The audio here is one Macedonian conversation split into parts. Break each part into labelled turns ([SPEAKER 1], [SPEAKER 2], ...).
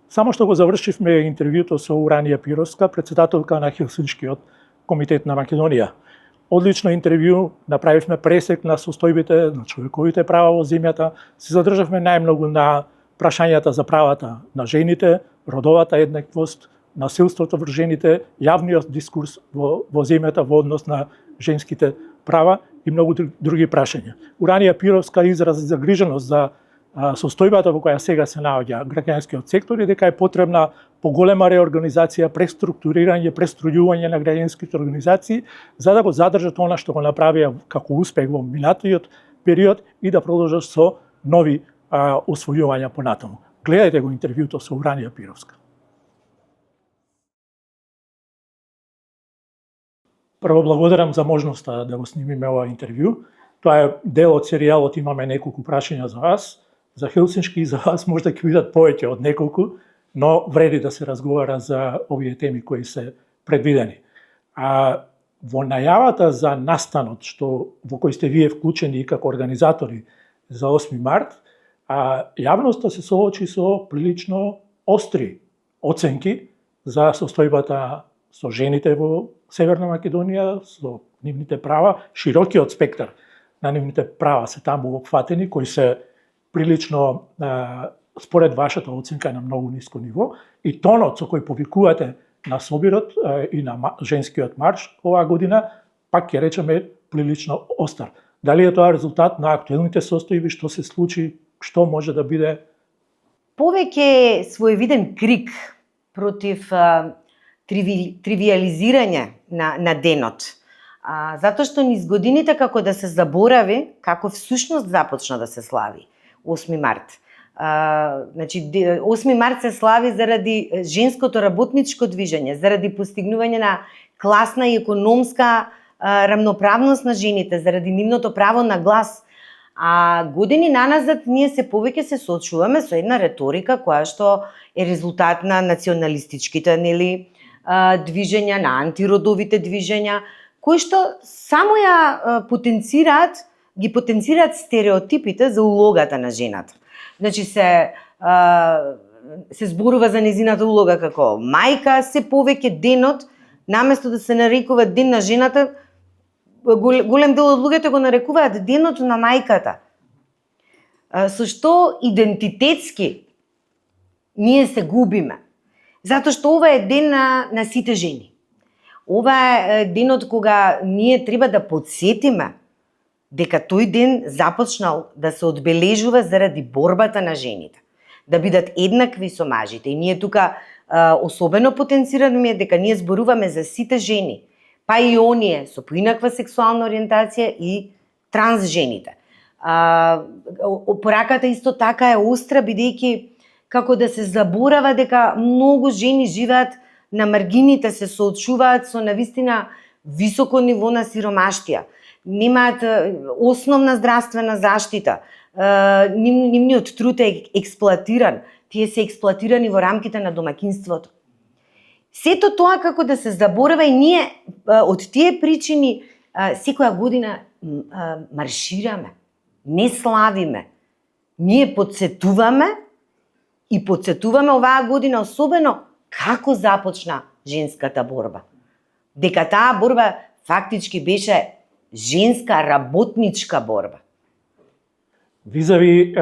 [SPEAKER 1] Само што го завршивме интервјуто со Уранија Пировска, председателка на Хелсиншкиот комитет на Македонија. Одлично интервју, направивме пресек на состојбите на човековите права во земјата, се задржавме најмногу на прашањата за правата на жените, родовата еднаквост, насилството врз жените, јавниот дискурс во земјата во однос на женските права и многу други прашања. Уранија Пировска изрази загриженост за состојбата во која сега се наоѓа граѓанскиот сектор и дека е потребна поголема реорганизација, преструктурирање, преструјување на граѓанските организации за да го задржат она што го направија како успех во минатиот период и да продолжат со нови освојувања понатаму. Гледајте го интервјуто со Уранија Пировска. Прво благодарам за можноста да го снимиме ова интервју. Тоа е дел од серијалот, имаме неколку прашања за вас. За Хелсиншки и за вас можда ќе бидат повеќе од неколку, но вреди да се разговара за овие теми кои се предвидени. Во најавата за настанот во кој сте вие вклучени како организатори за 8 март, јавноста се соочи со прилично остри оценки за состојбата со жените во Северна Македонија, со нивните права, широкиот спектар на нивните права се таму опфатени, кои се прилично, според вашата оценка, на многу ниско ниво, и тонот со кој повикувате на собирот и на женскиот марш оваа година, пак ќе речеме прилично остар. Дали е тоа резултат на актуелните состојби, што се случи, што може да биде?
[SPEAKER 2] Повеќе своевиден крик против тривиализирање на денот. Затоа што низ годините како да се заборави како всушност започна да се слави 8 март. Значи 8 март се слави заради женското работничко движење, заради постигнување на класна и економска рамноправност на жените, заради нивното право на глас. Години наназад ние се повеќе се соочуваме со една реторика која што е резултат на националистичките движења, на антиродовите движења, кои што само ги потенцираат стереотипите за улогата на жената. Значи се зборува за незината улога како мајка, се повеќе денот, наместо да се нарекува ден на жената, голем дел од луѓето го нарекуваат денот на мајката. Со што идентитетски ние се губиме. Затоа што ова е ден на сите жени. Ова е денот кога ние треба да подсетиме дека тој ден започнал да се одбележува заради борбата на жените, да бидат еднакви со мажите. И ние тука особено потенцираме дека ние зборуваме за сите жени, па и оние со поинаква сексуална ориентација и транс жените. Пораката исто така е остра, бидејќи како да се заборава дека многу жени живеат на маргините, се соочуваат со навистина високо ниво на сиромаштија, немаат основна здравствена заштита, нивниот труд е експлоатиран, тие се експлоатирани во рамките на домаќинството. Сето тоа како да се заборава и ние од тие причини секоја година маршираме, не славиме, ние подсетуваме и подсетуваме оваа година особено како започна женската борба. Дека таа борба фактички беше женска работничка борба.
[SPEAKER 1] Визави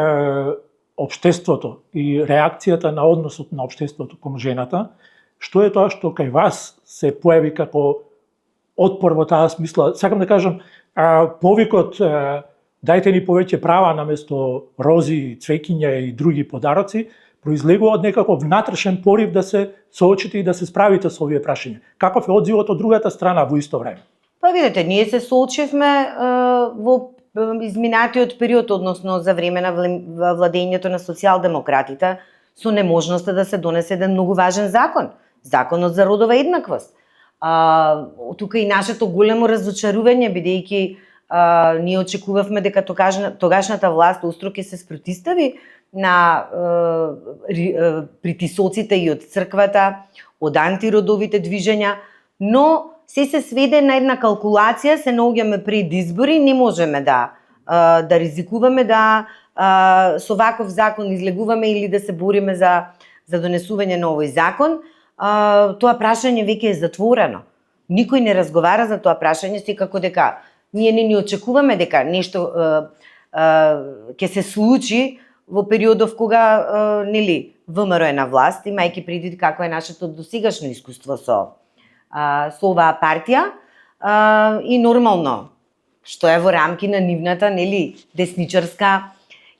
[SPEAKER 1] општеството и реакцијата на односот на општеството кон жената, што е тоа што кај вас се појави како отпор во таа смисла? Сакам да кажам, повикот дајте ни повеќе права наместо рози, цвеќиња и други подароци, произлегува од некаков внатрешен порив да се соочите и да се справите со овие прашања. Каков е одзивот од другата страна во исто време?
[SPEAKER 2] Па видите, ние се соочивме во изминатиот период, односно за време на владењето на социјалдемократите, со неможноста да се донесе еден многу важен закон, законот за родова еднаквост. Тука и нашето големо разочарување, бидејќи ние очекувавме дека тогашната власт устро ќе се спротистави на притисоците и од црквата, од антиродовите движења, но се сведе на една калкулација, се наоѓаме пред избори, не можеме да ризикуваме да со ваков закон излегуваме или да се бориме за за донесување на овој закон, тоа прашање веќе е затворено. Никој не разговара за тоа прашање, секако дека ние не ни очекуваме дека нешто ќе се случи во периодов кога нели ВМРО е на власт, имајќи предвид какво е нашето досегашно искуство со оваа партија и нормално што е во рамки на нивната нели десничарска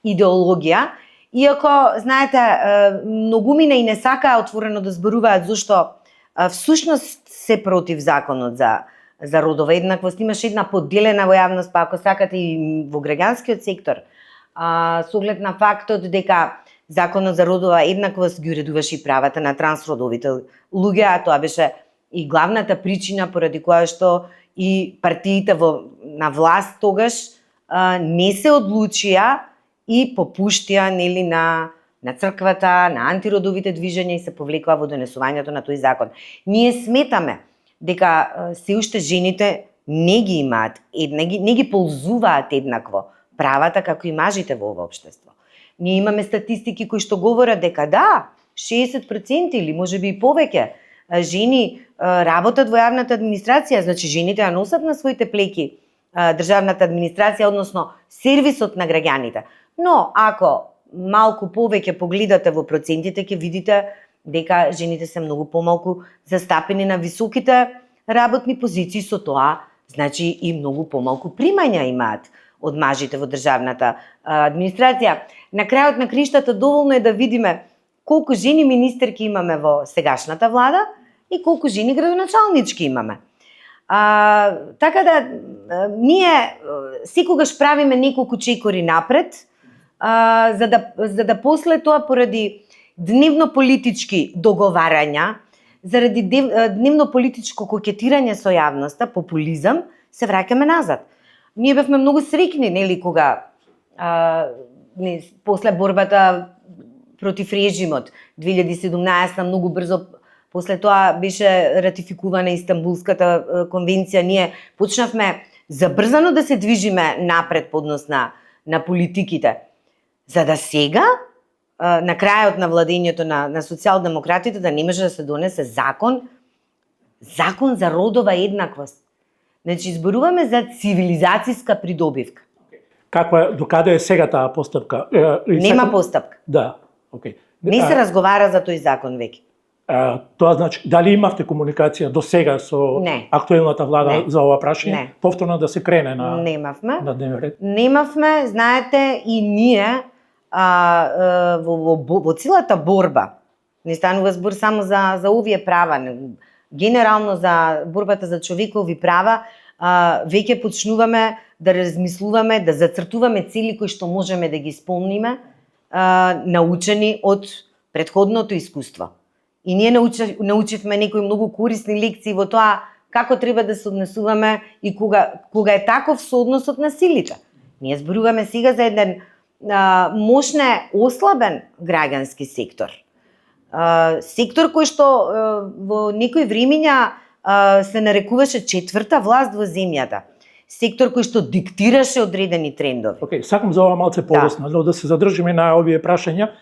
[SPEAKER 2] идеологија. Иако знаете, многумина и не сакаа отворено да зборуваат зашто всушност се против законот за родова еднаквост, имаше една поделена во јавност, па ако сакате и во граѓанскиот сектор, со оглед на фактот дека законот за родова еднаквост ги уредуваше и правата на трансродовите луѓе, а тоа беше и главната причина поради која што и партиите на власт тогаш не се одлучија и попуштија нели на црквата, на антиродовите движења и се повлекува во донесувањето на тој закон. Ние сметаме дека се уште жените не ги имаат, не ги ползуваат еднакво правата како и мажите во ова општество. Ние имаме статистики кои што говорат дека да, 60% или можеби и повеќе жени работат во јавната администрација, значи жените ја носат на своите плеки државната администрација, односно сервисот на граѓаните. Но ако малку повеќе погледате во процентите, ќе видите дека жените се многу помалку застапени на високите работни позиции, со тоа значи и многу помалку примања имаат од мажите во државната администрација. На крајот на криштата доволно е да видиме колку жени министерки имаме во сегашната влада и колку жени градоначалнички имаме. Така да ние секогаш правиме неколку чекори напред, за да после тоа поради дневно политички договарања, заради дневно политичко кокетирање со јавноста, популизам, се враќаме назад. Ние бевме многу среќни, нели, кога после борбата против режимот 2017 многу брзо после тоа беше ратификувана Истанбулската конвенција, ние почнавме забрзано да се движиме напред по однос на политиките. За да сега, на крајот на владењето на социјалдемократите, да не може да се донесе закон за родова еднаквост. Значи, зборуваме за цивилизацијска придобивка.
[SPEAKER 1] Докаде е сега таа постапка?
[SPEAKER 2] Нема постапка.
[SPEAKER 1] Да, окей.
[SPEAKER 2] Не се разговара за тој закон веќе.
[SPEAKER 1] Тоа значи, дали имавте комуникација до сега со актуелната влада за ова прашање? Повторно да се крене на дневен ред?
[SPEAKER 2] Немавме, знаете, и ние во целата борба, не станува збор само за овие права, генерално за борбата за човекови права, веќе почнуваме да размислуваме, да зацртуваме цели кои што можеме да ги исполниме, научени од претходното искуство. И ние научивме некои многу корисни лекции во тоа како треба да се однесуваме и кога е таков соодносот на силите. Ние зборуваме сега за еден мощне ослабен граѓански сектор. Сектор кој што во некои времиња се нарекуваше четврта власт во земјата. Сектор кој што диктираше одредени трендови.
[SPEAKER 1] Океј, сакам за ова малце подоцна, но да се задржиме на овие прашања.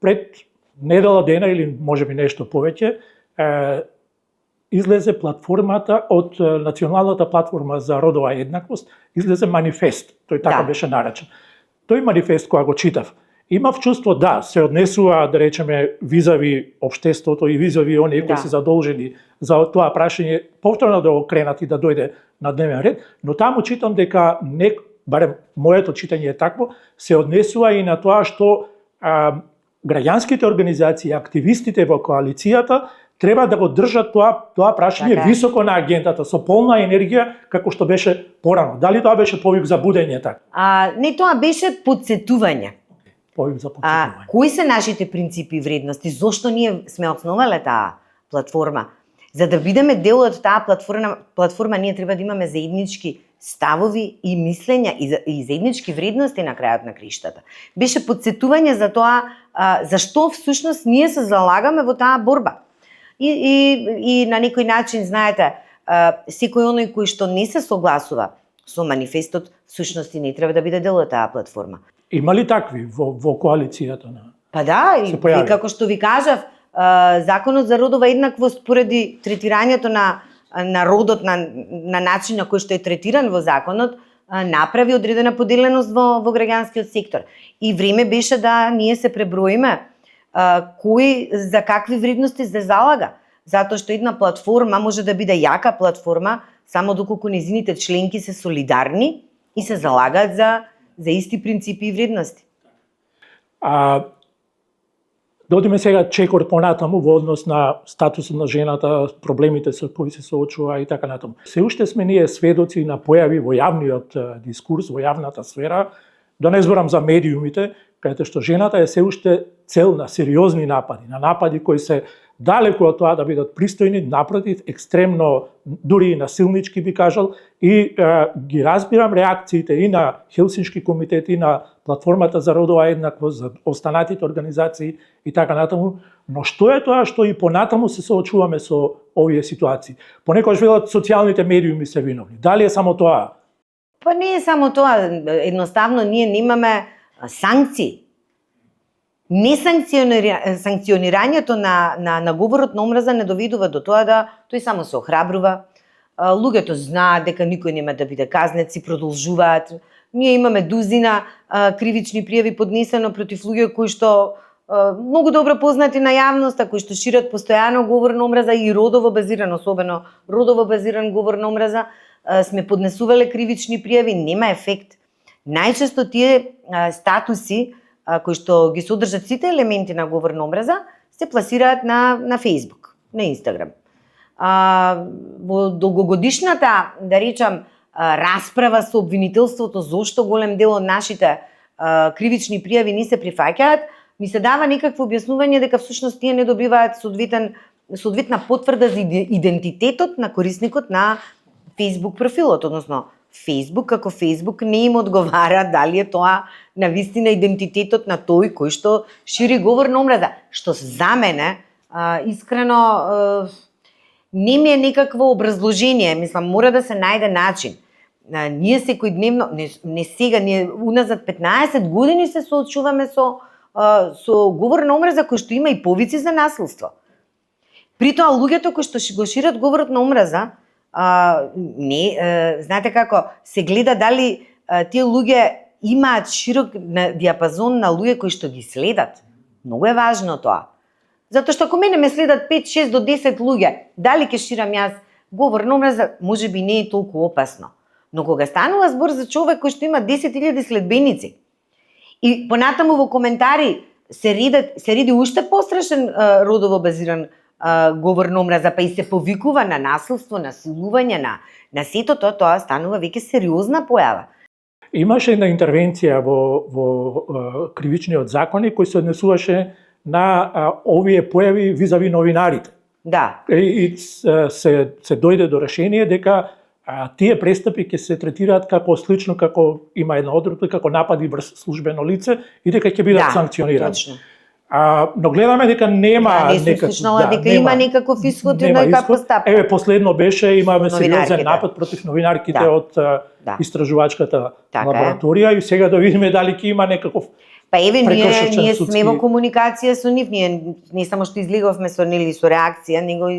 [SPEAKER 1] Пред недела дена или можеби нешто повеќе, излезе платформата од Националната платформа за родова еднаквост, излезе манифест, тој така беше наречен. Тој манифест кога го читав, имав чувство да се однесува, да речеме, визави општеството и визави оние кои се задолжени за тоа прашање повторно да го кренат и да дојде на дневен ред, но таму читам дека барем моето читање е такво, се однесува и на тоа што граѓанските организации, активистите во коалицијата треба да го држат тоа прашање високо на агентата, со полна енергија, како што беше порано. Дали тоа беше повик за будење така?
[SPEAKER 2] Не, тоа беше потсетување.
[SPEAKER 1] Повик за потсетување.
[SPEAKER 2] Кои се нашите принципи и вредности? Зошто ние сме основале таа платформа? За да бидеме дел од таа платформа, ние треба да имаме заеднички ставови и мислења и заеднички вредности на крајот на криштата. Беше потсетување за тоа зашто всушност ние се залагаме во таа борба. И на некој начин, знаете, секој оној кој што не се согласува со манифестот, всушност и не треба да биде дел од таа платформа.
[SPEAKER 1] Има ли такви во коалицијата на
[SPEAKER 2] Па да, и
[SPEAKER 1] се појави.
[SPEAKER 2] како што ви кажав, законот за родова еднаквост поради третирањето на родот на начин на кој што е третиран во законот, направи одредена поделеност во граѓанскиот сектор. И време беше да ние се преброиме кој за какви вредности се залага. Затоа што една платформа може да биде јака платформа само доколку незините членки се солидарни и се залагаат за исти принципи и вредности.
[SPEAKER 1] Додиме сега чекор понатаму во однос на статусот на жената, проблемите со кои се соочува и така натаму. Се уште сме ние сведоци на појави во јавниот дискурс, во јавната сфера, да не зборам за медиумите, каде што жената е се уште цел на сериозни напади, на напади кои се далеку од тоа да бидат пристојни, напротив, екстремно, дури и насилнички би кажал, и ги разбирам реакциите и на Хелсиншки комитет, и на платформата за родова еднаквост, за останатите организации и така натаму, но што е тоа што и понатаму се соочуваме со овие ситуации? Понекогаш велат социјалните медиуми се виновни. Дали е само тоа?
[SPEAKER 2] Па не е само тоа, едноставно ние немаме санкции. Санкционирањето на говорот на омраза не доведува до тоа да тој само се охрабрува. Луѓето знаат дека никој нема да биде казнет, си продолжуваат. Ние имаме дузина кривични пријави поднесено против луѓе кои што многу добро познати на јавноста, кои што шират постојано говор на омраза и родово базиран, особено родово базиран говор на омраза, сме поднесувале кривични пријави, нема ефект. Најчесто тие статуси кои што ги содржат сите елементи на говор на омраза, се пласираат на Facebook, на Instagram. Во долгогодишната, да речам, расправа со обвинителството зошто голем дел од нашите кривични пријави не се прифаќаат, ми се дава некакво објаснување дека всушност тие не добиваат соодветна потврда за идентитетот на корисникот на Facebook профилот, односно Facebook како Facebook не им одговара дали е тоа навистина идентитетот на тој кој што шири говор на омраза, што за мене искрено не ми е некакво образложение, мислам мора да се најде начин. Ние секојдневно, не сега, ние уназад 15 години се соочуваме со говор на омраза кој што има и повици за насилство. Притоа луѓето кои што го шират говорот на омраза, знаете како, се гледа дали тие луѓе имаат широк диапазон на луѓе кои што ги следат. Многу е важно тоа. Затоа што ако мене ме следат 5, 6 до 10 луѓе, дали ќе ширам јас говор на омраза, можеби не е толку опасно. Но кога станува збор за човек кој што има 10.000 следбеници и понатаму во коментари се реди уште пострашен родово базиран говор на омраза, па и се повикува на насилство, насилување, на сето тоа станува веќе сериозна појава.
[SPEAKER 1] Имаше една интервенција во кривичниот законник кој се однесуваше на овие појави визави новинарите.
[SPEAKER 2] Да.
[SPEAKER 1] И се дојде до решение дека тие престапи ќе се третираат како слично како има една одредба како напади врз службено лице и дека ќе бидат санкционирани.
[SPEAKER 2] Точно.
[SPEAKER 1] Но гледаме дека нема
[SPEAKER 2] дека има некаков исход и некаква постапка.
[SPEAKER 1] Еве последно беше имаме сериозен напад против новинарките од истражувачката лабораторија и сега да видиме дали ќе има некаков.
[SPEAKER 2] Па еве ние сме во комуникација со нив, ние не само што излеговме со реакција, него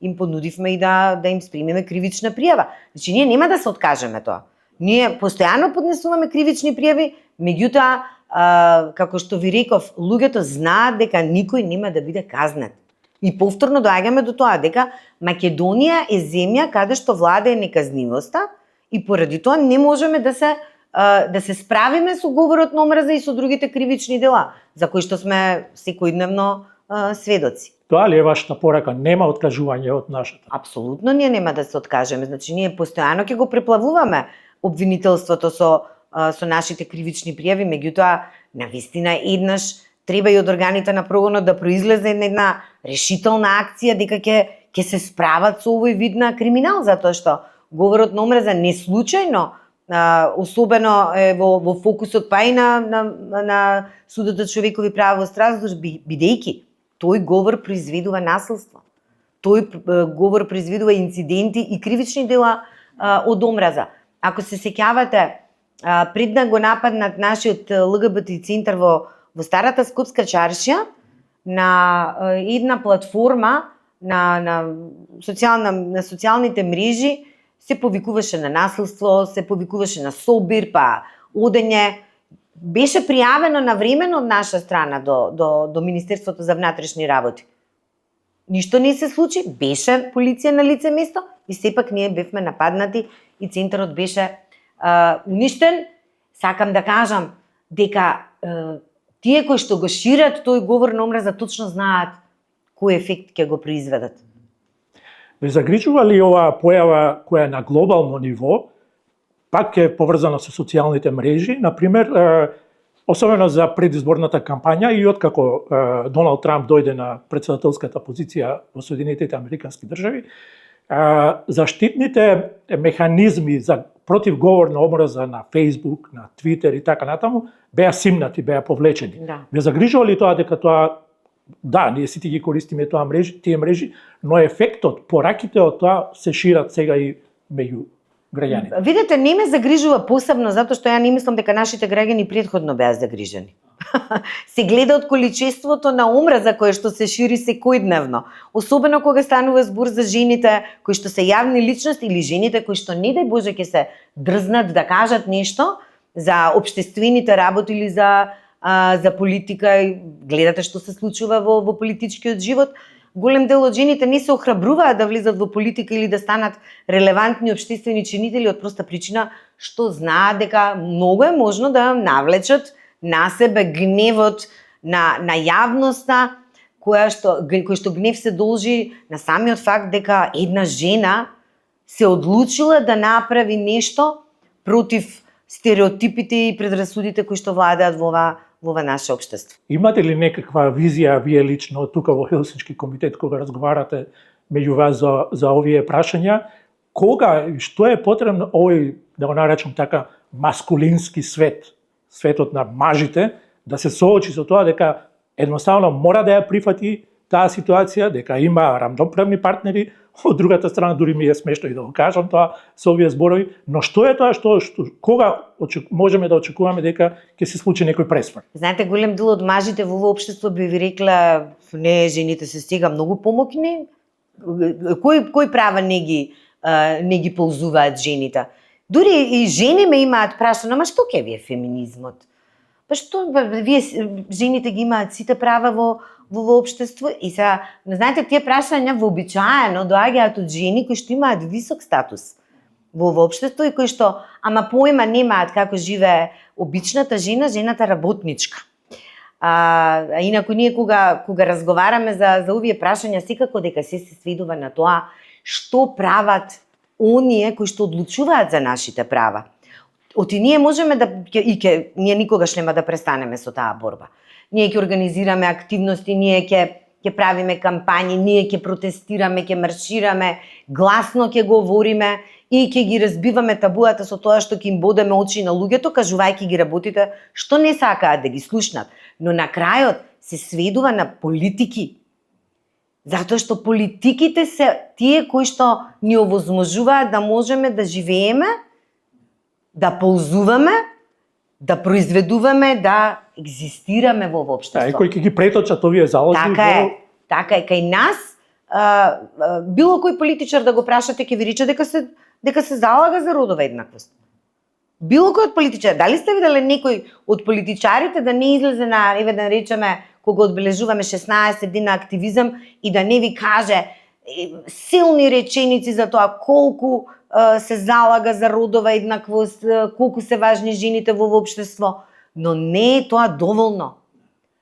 [SPEAKER 2] им понудивме и да им спримиме кривична пријава. Значи ние нема да се откажеме тоа. Ние постојано поднесуваме кривични пријави, меѓутоа како што ви реков, луѓето знаат дека никој нема да биде казнет. И повторно доаѓаме до тоа дека Македонија е земја каде што владее неказнивоста и поради тоа не можеме да се справиме со говорот на омраза и со другите кривични дела за кои што сме секојдневно сведоци.
[SPEAKER 1] Тоа ли е вашата порака? Нема откажување од нашата?
[SPEAKER 2] Апсолутно ние нема да се откажеме. Значи ние постојано ќе го преплавуваме обвинителството со нашите кривични пријави, меѓутоа навистина еднаш треба и од органите на прогонот да произлезе една решителна акција дека ќе се справат со овој вид на криминал, затоа што говорот на омраза не случајно особено е во фокусот па и на Судот за човекови права во Страсбург, бидејќи тој говор произведува насилство. Тој говор произведува инциденти и кривични дела од омраза. Ако се сеќавате, пред да го нападнат нашиот ЛГБТ центар во во старата Скопска чаршија на една платформа на социјалните мрежи се повикуваше на насилство, се повикуваше на собир, па одење. Беше пријавено навремено од наша страна до Министерството за внатрешни работи. Ништо не се случи, беше полиција на лице место и сепак ние бевме нападнати и центарот беше уништен. Сакам да кажам дека тие кои што го шират тој говор на омраза точно знаат кој ефект ќе го произведат.
[SPEAKER 1] Ве загрижува ли оваа појава која е на глобално ниво, пак е поврзана со социјалните мрежи, например, особено за предизборната кампања и откако Доналд Трамп дојде на претседателската позиција во Соединетите Американски држави, заштитните механизми за противговорна омраза на Facebook, на Twitter и така натаму беа симнати, беа повлечени.
[SPEAKER 2] Да.
[SPEAKER 1] Ве загрижува ли тоа дека тоа, да, ние сите ги користиме тие мрежи, но ефектот, пораките од тоа се шират сега и меѓу граѓаните?
[SPEAKER 2] Видете, не ме загрижува посебно затоа што ја не мислам дека нашите граѓани претходно беа загрижени. Се гледа од количеството на омраза кое што се шири секојдневно, особено кога станува збор за жените кои што се јавни личности или жените кои што не дај Боже ќе се дрзнат да кажат нешто за општествените работи или за политика. Гледате што се случува во политичкиот живот. Голем дел од жените не се охрабруваат да влезат во политика или да станат релевантни општествени чинители од проста причина што знаат дека многу е можно да навлечат на себе гневот на јавноста, кој што гнев се должи на самиот факт дека една жена се одлучила да направи нешто против стереотипите и предрасудите кои што владеат во ова наше општество.
[SPEAKER 1] Имате ли некаква визија вие лично тука во Хелсиншки комитет кога разговарате меѓу вас за овие прашања? Кога и што е потребно овој, да го наречам така, маскулински свет, светот на мажите, да се соочи со тоа дека едноставно мора да ја прифати таа ситуација, дека има рамноправни партнери, од другата страна дури ми е смешно и да го кажам тоа со овие зборови, но што е тоа што кога можеме да очекуваме дека ќе се случи некој пресврт?
[SPEAKER 2] Знаете, голем дел од мажите во овој општество би ви рекла, не, жените се сега многу помокни. Кој права не ги ползуваат жените? Дури и жени ме имаат прашано, ама што ќе ви е феминизмот? Па што вие жените ги имаат сите права во општество и сега, знаете, тие прашања вообичаено доаѓаат од жени кои што имаат висок статус во општество и кои што ама поима немаат како живее обичната жена, жената работничка. Инаку ние кога разговараме за овие прашања, секако дека се сведува на тоа што прават оние кои што одлучуваат за нашите права. Оти ние можеме ние никогаш нема да престанеме со таа борба. Ние ќе организираме активности, ние ќе правиме кампањи, ние ќе протестираме, ќе маршираме, гласно ќе говориме и ќе ги разбиваме табуата со тоа што ќе им бодеме очи на луѓето, кажувајќи ги работите што не сакаат да ги слушнат. Но на крајот се сведува на политики. Затоа што политиките се тие кои што ни овозможуваат да можеме да живееме, да ползуваме, да произведуваме, да екзистираме во општество.
[SPEAKER 1] И кои ќе ги преточат овие залози
[SPEAKER 2] Така е. Кај нас, било кој политичар да го прашате, ќе ви рече дека се залага за родова еднаквост. Било кој од политичар, дали сте виделе некој од политичарите да не излезе на, еве да речеме, кога одбележуваме 16 дни на активизам и да не ви каже силни реченици за тоа колку се залага за родова еднаквост, колку се важни жените во општество, но не е тоа доволно.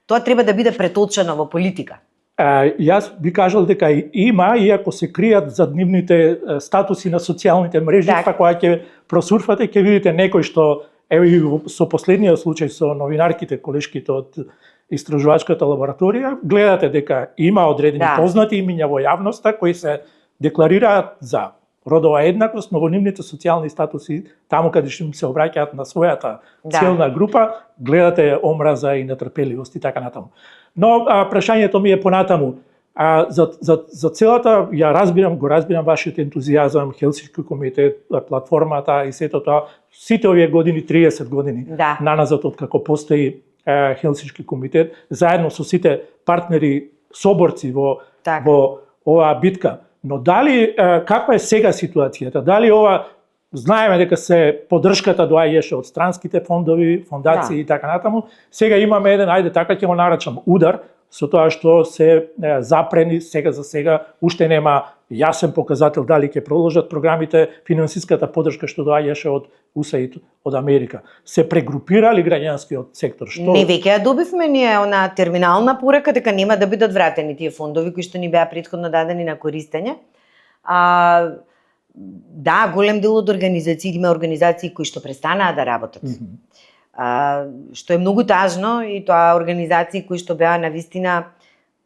[SPEAKER 2] Тоа треба да биде преточено во политика.
[SPEAKER 1] Јас би кажал дека има, иако се кријат зад нивните статуси на социјалните мрежи, па кога ќе просурфате, ќе видите некој што, еве со последниот случај со новинарките, колешките од истражувачката лабораторија, гледате дека има одредени познати имиња во јавноста кои се декларираат за родова еднаквост, но во нивните социјални статуси, таму каде што им се обраќаат на својата целна група, гледате омраза и нетрпеливост и така натаму. Но прашањето ми е понатаму. За целата, го разбирам вашиот ентузијазам, Хелсиншки комитет, платформата и сето тоа, сите овие години, 30 години наназад од како постои Хелсиншки комитет, заедно со сите партнери, соборци во
[SPEAKER 2] Така.
[SPEAKER 1] во оваа битка. Но дали каква е сега ситуацијата? Дали ова знаеме дека се поддршката доаѓаше од странските фондови, фондации и така натаму. Сега имаме еден, ајде така ќе го наречам, удар со тоа што се запрени сега за сега, уште нема јасен показател дали ќе продолжат програмите, финансиската поддршка што доаѓаше од USAID, од Америка. Се прегрупирали граѓанскиот сектор? Што?
[SPEAKER 2] Не, веќе ја добивме ние она терминална порека дека нема да бидат вратени тие фондови кои што ни беа претходно дадени на користење. Да, голем дел од организации, има организации кои што престанаа да работат. Што е многу тажно, и тоа организации кои што беа навистина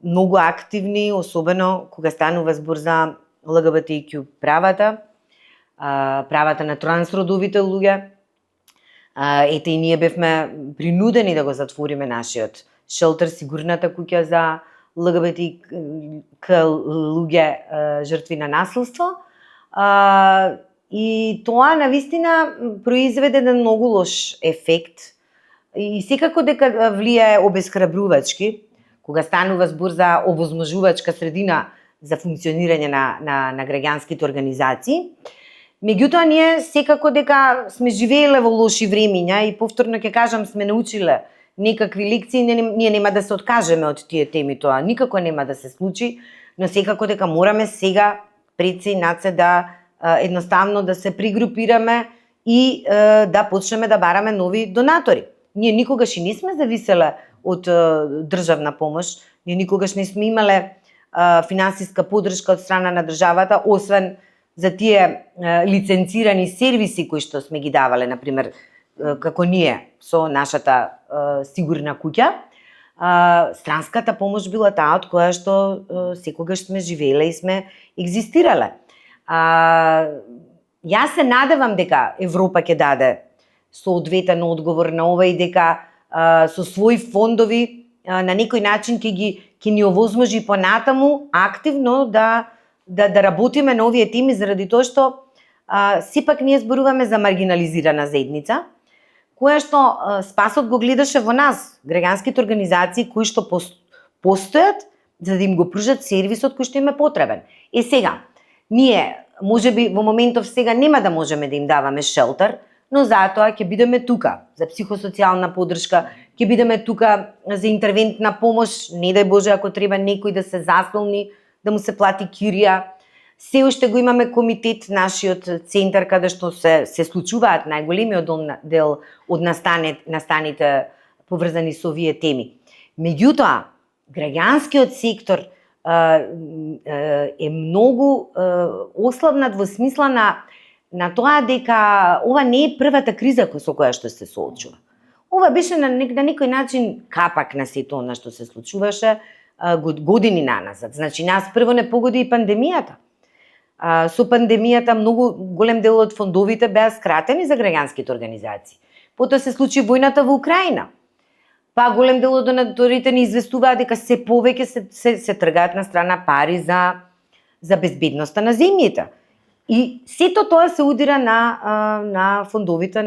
[SPEAKER 2] многу активни, особено кога станува збор за ЛГБТИQ правата, правата на трансродовите луѓе. Ете и ние бевме принудени да го затвориме нашиот шелтер, сигурната куќа за ЛГБТИQ луѓе жртви на насилство. И тоа навистина произведе еден многу лош ефект и секако дека влијае обесхрабрувачки кога станува збор за овозможувачка средина за функционирање на граѓанските организации. Меѓутоа ние секако дека сме живееле во лоши времиња и повторно ќе кажам сме научиле некакви лекции, ние нема да се откажеме од тие теми, тоа никако нема да се случи, но секако дека мораме сега пред се и над се да едноставно да се пригрупираме и да почнеме да бараме нови донатори. Ние никогаш и не сме зависеле од државна помош, ние никогаш не сме имале финансиска поддршка од страна на државата, освен за тие лиценцирани сервиси кои што сме ги давале, например, како ние со нашата сигурна куќа. Странската помош била таа од која што секогаш сме живееле и сме екзистирале. Јас се надевам дека Европа ќе даде соодветен одговор на ова и дека со своји фондови на некој начин ќе ни овозможи понатаму активно да работиме на овие теми, заради тоа што сепак ние зборуваме за маргинализирана заедница, која што спасот го гледаше во нас, граѓанските организации кои што постојат за да им го пружат сервисот кој што им е потребен. Сега, ние можеби во моментов сега нема да можеме да им даваме шелтер, но затоа ќе бидеме тука за психосоцијална поддршка, ќе бидеме тука за интервентна помош, не дај Боже ако треба некој да се заслони, да му се плати кирија. Се уште го имаме комитет, нашиот центар, каде што се случуваат најголемиот дел од настаните поврзани со овие теми. Меѓутоа, граѓанскиот сектор е многу ослабнат во смисла на тоа дека ова не е првата криза со која што се соочува. Ова беше на некој начин капак на сето она што се случуваше години наназад. Значи, нас прво не погоди и пандемијата. Со пандемијата многу голем дел од фондовите беа скратени за граѓанските организации. Потоа се случи војната во Украина. Па голем дел од донаторите ни известуваат дека се повеќе се тргаат на страна пари за безбедноста на земјите. И сето тоа се удира на фондовите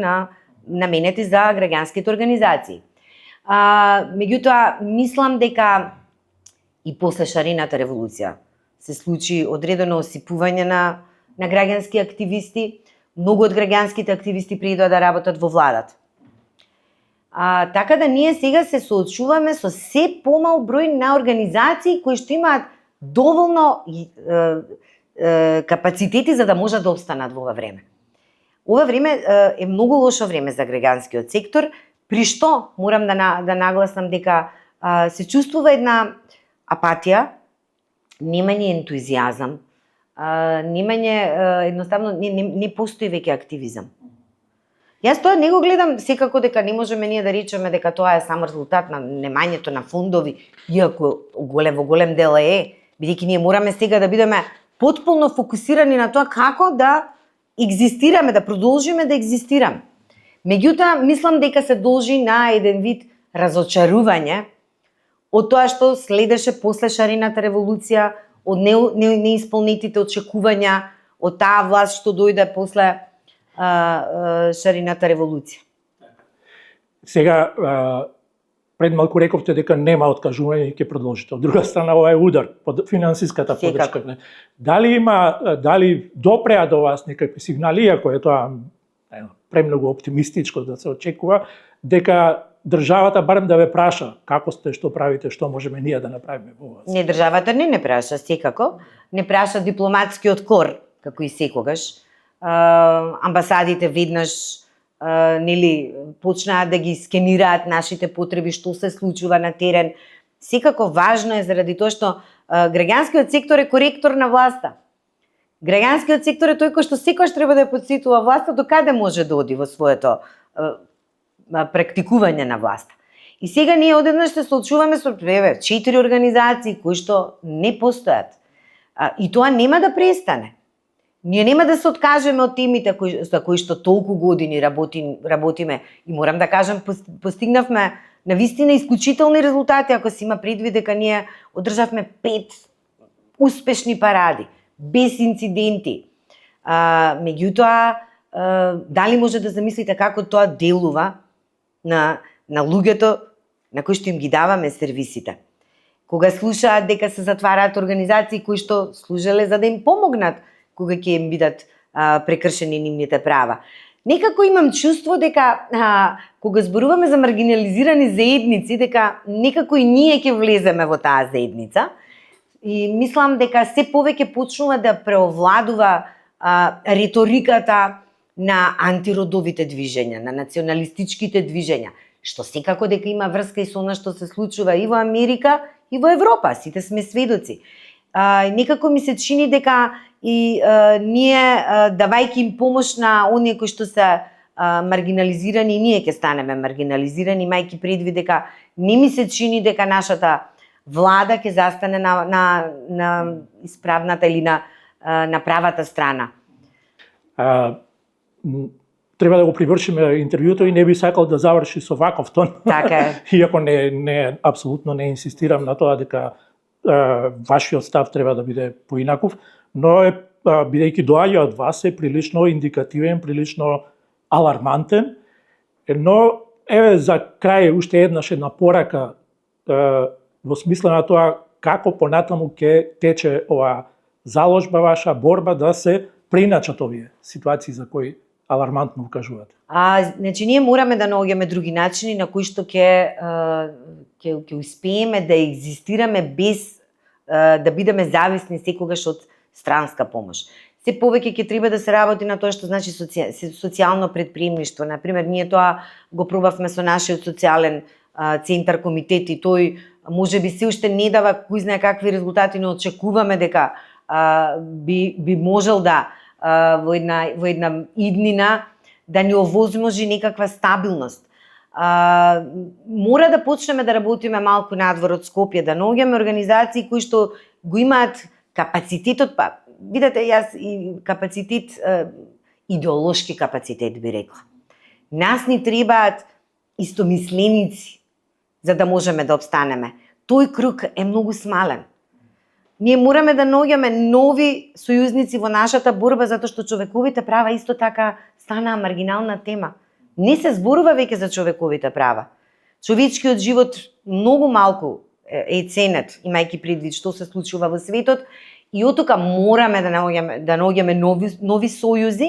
[SPEAKER 2] наменети за граѓанските организации. Меѓутоа, мислам дека и после шарената револуција се случи одредено осипување на граѓански активисти. Многу од граѓанските активисти преидоа да работат во владата. Така да ние сега се соочуваме со се помал број на организации кои што имаат доволно капацитети за да можат да обстанат во ова време. Ова време е многу лошо време за граѓанскиот сектор, при што морам да нагласам дека се чувствува една апатија, немање ентузијазам, немање едноставно не постои веќе активизам. Јас тоа не го гледам секако дека не можеме ние да речеме дека тоа е само резултат на немањето на фондови, иако во голем дел бидејќи ние мораме сега да бидеме потполно фокусирани на тоа како да екзистираме, да продолжиме да екзистираме. Меѓутоа, мислам дека се должи на еден вид разочарување од тоа што следеше после шарената револуција, од неисполнетите очекувања, од таа власт што дојде после шарената револуција.
[SPEAKER 1] Сега, пред малку рековте дека нема откажување и ќе продолжите. Од друга страна, ова е удар под финансиската поддршка. Дали допреа до вас некакви сигнали, иако е тоа премногу оптимистичко да се очекува, дека државата барем да ве праша како сте, што правите, што можеме ние да направиме во вас?
[SPEAKER 2] Не, државата не праша секако. Не праша дипломатскиот кор, како и секогаш. Амбасадите веднаш нели почнаа да ги скенираат нашите потреби, што се случува на терен. Секако важно е заради тоа што граѓанскиот сектор е коректор на власта. Граѓанскиот сектор е тој кој што секогаш треба да ја потсетува власта до каде може да оди во своето практикување на власта. И сега ние одеднаш се соочуваме со 4 организации кои што не постојат. И тоа нема да престане. Ние нема да се откажеме од темите за кои што толку години работиме и морам да кажам постигнавме навистина исклучителни резултати ако се има предвид дека ние одржавме 5 успешни паради без инциденти. Меѓутоа, дали може да замислите како тоа делува на луѓето на кои што им ги даваме сервисите? Кога слушаат дека се затвараат организации кои што служеле за да им помогнат кога ќе им бидат прекршени нивните права. Некако имам чувство дека кога зборуваме за маргинализирани заедници, дека некако и ние ќе влеземе во таа заедница. И мислам дека се повеќе почнува да преовладува риториката на антиродовите движења, на националистичките движења, што секако дека има врска и со она што се случува и во Америка и во Европа, сите сме сведоци. Некако ми се чини дека и ние, давајќи им помош на оние кои што се маргинализирани, ние ќе станеме маргинализирани, мајки предвид дека не ми се чини дека нашата влада ќе застане на исправната или на правата страна.
[SPEAKER 1] Треба да го привршиме интервјуто и не би сакал да заврши со ваков тон.
[SPEAKER 2] Така е.
[SPEAKER 1] Иако не апсолутно не инсистирам на тоа дека вашиот став треба да биде поинаков, но бидејќи доаѓа од вас е прилично индикативен, прилично алармантен, но еве за крај уште една порака во смисла на тоа како понатаму ќе тече ова заложба ваша, борба да се преиначат овие ситуации за кои алармантно укажувате.
[SPEAKER 2] Значи ние мораме да наоѓаме други начини на кои што ќе успееме да екзистираме без да бидеме зависни секогаш од странска помош. Се повеќе ќе треба да се работи на тоа што значи социјално предприемништво. Например, ние тоа го пробавме со нашиот социјален центар комитет и тој можеби се уште не дава кој знае какви резултати, но очекуваме дека би можел да во една иднина да ни овозможи некаква стабилност. Мора да почнеме да работиме малку надвор од Скопје, да наоѓаме организации кои што го имаат капацитетот, видете, јас и капацитет, идеолошки капацитет би рекла. Нас ни требаат истомисленици за да можеме да обстанеме. Тој круг е многу смален. Ние мораме да наоѓаме нови сојузници во нашата борба, затоа што човековите права исто така станаа маргинална тема. Не се зборува веќе за човековите права. Човечкиот живот многу малку е ценет, имајќи предвид што се случува во светот, и оттука мораме да наоѓаме нови сојузи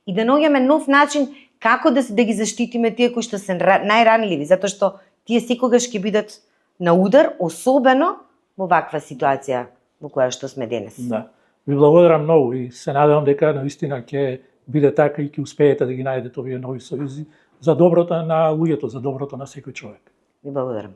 [SPEAKER 2] и да наоѓаме нов начин како да ги заштитиме тие кои што се најранливи, затоа што тие секогаш ќе бидат на удар, особено во ваква ситуација во која што сме денес.
[SPEAKER 1] Да. Ви благодарам многу и се надевам дека наистина ќе биде така и ќе успеете да ги најдете овие нови сојузи за доброто на луѓето, за доброто на секој човек.
[SPEAKER 2] Ви благодарам.